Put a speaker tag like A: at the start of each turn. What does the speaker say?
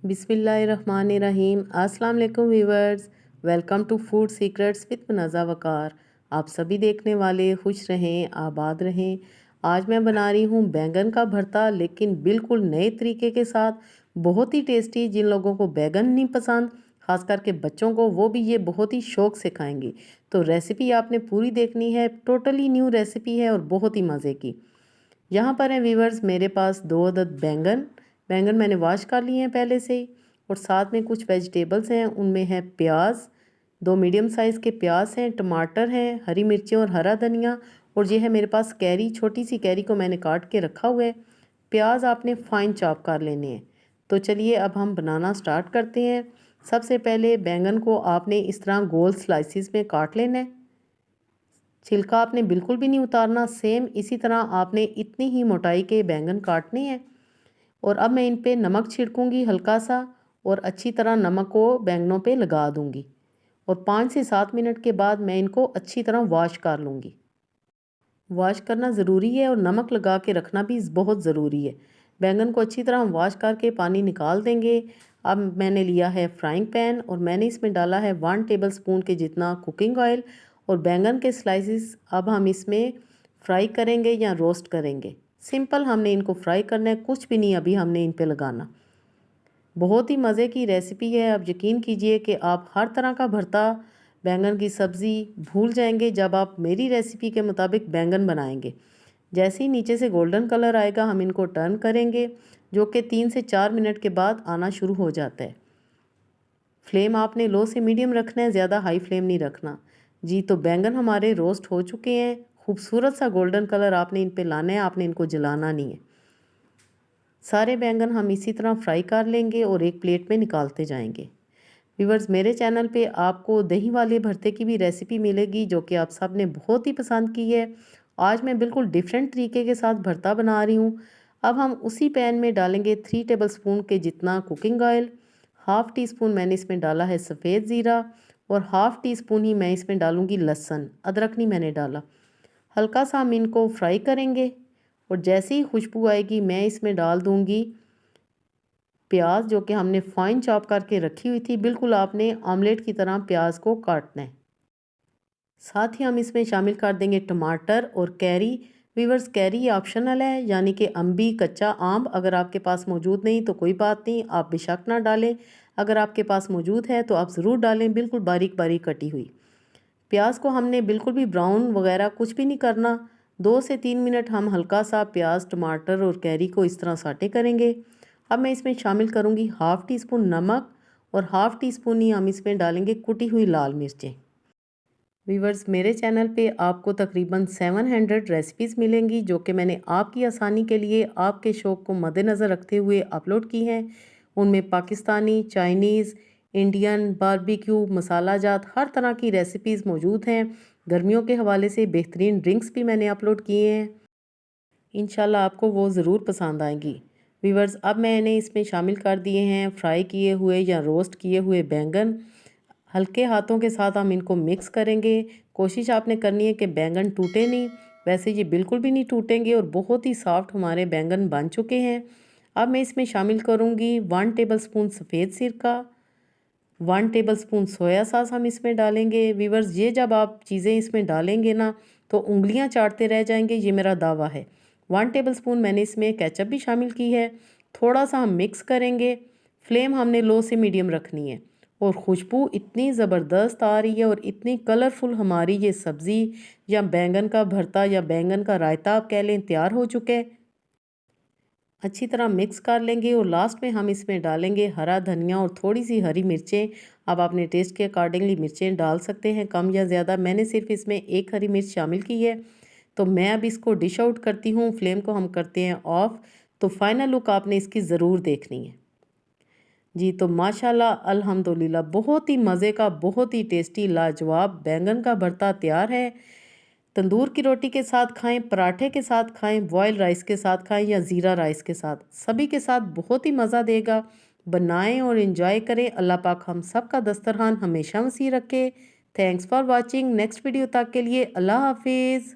A: बिस्मिल्लाहिर्रहमानिर्रहीम। अस्सलाम वालेकुम viewers, welcome to food secrets with Munaza Waqar. आप सभी देखने वाले खुश रहें, आबाद रहें। आज मैं बना रही हूँ बैंगन का भरता, लेकिन बिल्कुल नए तरीके के साथ, बहुत ही टेस्टी। जिन लोगों को बैंगन नहीं पसंद, ख़ास करके बच्चों को, वो भी ये बहुत ही शौक़ से खाएंगे। तो रेसिपी आपने पूरी देखनी है, टोटली न्यू रेसिपी है और बहुत ही मज़े की। यहाँ पर है व्यूवर्स मेरे पास 2 अदद बैंगन। बैंगन मैंने वॉश कर लिए हैं पहले से ही। और साथ में कुछ वेजिटेबल्स हैं, उनमें है प्याज, 2 मीडियम साइज़ के प्याज हैं, टमाटर हैं, हरी मिर्चें और हरा धनिया। और ये है मेरे पास कैरी, छोटी सी कैरी को मैंने काट के रखा हुआ है। प्याज आपने फाइन चॉप कर लेने हैं। तो चलिए अब हम बनाना स्टार्ट करते हैं। सबसे पहले बैंगन को आपने इस तरह गोल स्लाइसिस में काट लेना है। छिलका आपने बिल्कुल भी नहीं उतारना। सेम इसी तरह आपने इतनी ही मोटाई के बैंगन काटने हैं। और अब मैं इन पे नमक छिड़कूंगी हल्का सा, और अच्छी तरह नमक को बैंगनों पे लगा दूंगी। और 5 से 7 मिनट के बाद मैं इनको अच्छी तरह वॉश कर लूँगी। वॉश करना ज़रूरी है और नमक लगा के रखना भी बहुत ज़रूरी है। बैंगन को अच्छी तरह वॉश करके पानी निकाल देंगे। अब मैंने लिया है फ्राइंग पैन और मैंने इसमें डाला है 1 टेबल स्पून के जितना कुकिंग ऑयल। और बैंगन के स्लाइसिस अब हम इसमें फ्राई करेंगे या रोस्ट करेंगे। सिंपल हमने इनको फ्राई करना है, कुछ भी नहीं अभी हमने इन पे लगाना। बहुत ही मज़े की रेसिपी है। आप यकीन कीजिए कि आप हर तरह का भरता, बैंगन की सब्ज़ी भूल जाएंगे जब आप मेरी रेसिपी के मुताबिक बैंगन बनाएंगे। जैसे ही नीचे से गोल्डन कलर आएगा हम इनको टर्न करेंगे, जो कि 3 से 4 मिनट के बाद आना शुरू हो जाता है। फ्लेम आपने लो से मीडियम रखना है, ज़्यादा हाई फ्लेम नहीं रखना। जी तो बैंगन हमारे रोस्ट हो चुके हैं। खूबसूरत सा गोल्डन कलर आपने इन पे लाना है, आपने इनको जलाना नहीं है। सारे बैंगन हम इसी तरह फ्राई कर लेंगे और एक प्लेट में निकालते जाएंगे। व्यूवर्स, मेरे चैनल पे आपको दही वाले भरते की भी रेसिपी मिलेगी, जो कि आप सब ने बहुत ही पसंद की है। आज मैं बिल्कुल डिफरेंट तरीके के साथ भरता बना रही हूँ। अब हम उसी पैन में डालेंगे 3 टेबल स्पून के जितना cooking oil. Half tea spoon मैंने इसमें डाला है सफ़ेद ज़ीरा, और हाफ़ टी स्पून ही मैं इसमें डालूँगी लहसुन, अदरक नहीं मैंने डाला। हल्का सा हम इनको फ्राई करेंगे और जैसे ही खुशबू आएगी मैं इसमें डाल दूँगी प्याज, जो कि हमने फाइन चॉप करके रखी हुई थी। बिल्कुल आपने ऑमलेट की तरह प्याज को काटना है। साथ ही हम इसमें शामिल कर देंगे टमाटर और कैरी। वीवर्स, कैरी ऑप्शनल है, यानी कि अम्बी कच्चा आम अगर आपके पास मौजूद नहीं तो कोई बात नहीं, आप बेशक ना डालें। अगर आपके पास मौजूद है तो आप ज़रूर डालें, बिल्कुल बारीक बारीक कटी हुई। प्याज को हमने बिल्कुल भी ब्राउन वगैरह कुछ भी नहीं करना। 2 से 3 मिनट हम हल्का सा प्याज, टमाटर और कैरी को इस तरह साटे करेंगे। अब मैं इसमें शामिल करूँगी हाफ़ टी स्पून नमक, और हाफ़ टी स्पून ही हम इसमें डालेंगे कुटी हुई लाल मिर्चें। व्यूवर्स, मेरे चैनल पे आपको तकरीबन 700 रेसिपीज़ मिलेंगी, जो कि मैंने आपकी आसानी के लिए, आपके शौक़ को मद्देनज़र रखते हुए अपलोड की हैं। उनमें पाकिस्तानी, चाइनीज़, इंडियन, बारबेक्यू, मसाला जात हर तरह की रेसिपीज़ मौजूद हैं। गर्मियों के हवाले से बेहतरीन ड्रिंक्स भी मैंने अपलोड किए हैं। इंशाल्लाह आपको वो ज़रूर पसंद आएंगी। व्यूवर्स, अब मैंने इसमें शामिल कर दिए हैं फ्राई किए हुए या रोस्ट किए हुए बैंगन। हल्के हाथों के साथ हम इनको मिक्स करेंगे। कोशिश आपने करनी है कि बैंगन टूटे नहीं। वैसे ये बिल्कुल भी नहीं टूटेंगे और बहुत ही सॉफ्ट हमारे बैंगन बन चुके हैं। अब मैं इसमें शामिल करूँगी 1 टेबल स्पून सफ़ेद सिरका, 1 टेबल स्पून सोया सॉस हम इसमें डालेंगे। व्यूवर्स, ये जब आप चीज़ें इसमें डालेंगे ना तो उंगलियां चाटते रह जाएंगे, ये मेरा दावा है। 1 टेबल स्पून मैंने इसमें केचप भी शामिल की है। थोड़ा सा हम मिक्स करेंगे। फ्लेम हमने लो से मीडियम रखनी है। और खुशबू इतनी ज़बरदस्त आ रही है और इतनी कलरफुल हमारी ये सब्ज़ी या बैंगन का भरता या बैंगन का रायता आप कह लें, तैयार हो चुके हैं। अच्छी तरह मिक्स कर लेंगे और लास्ट में हम इसमें डालेंगे हरा धनिया और थोड़ी सी हरी मिर्चें। अब आपने टेस्ट के अकॉर्डिंगली मिर्चें डाल सकते हैं, कम या ज़्यादा। मैंने सिर्फ इसमें एक हरी मिर्च शामिल की है। तो मैं अब इसको डिश आउट करती हूँ। फ्लेम को हम करते हैं ऑफ़। तो फाइनल लुक आपने इसकी ज़रूर देखनी है। जी तो माशाल्लाह अल्हम्दुलिल्लाह, बहुत ही मज़े का, बहुत ही टेस्टी, लाजवाब बैंगन का भरता तैयार है। तंदूर की रोटी के साथ खाएं, पराठे के साथ खाएं, बॉयल राइस के साथ खाएं या ज़ीरा राइस के साथ, सभी के साथ बहुत ही मज़ा देगा। बनाएं और इन्जॉय करें। अल्लाह पाक हम सब का दस्तरखान हमेशा वसी रखे। Thanks for watching. Next video तक के लिए अल्लाह हाफिज़।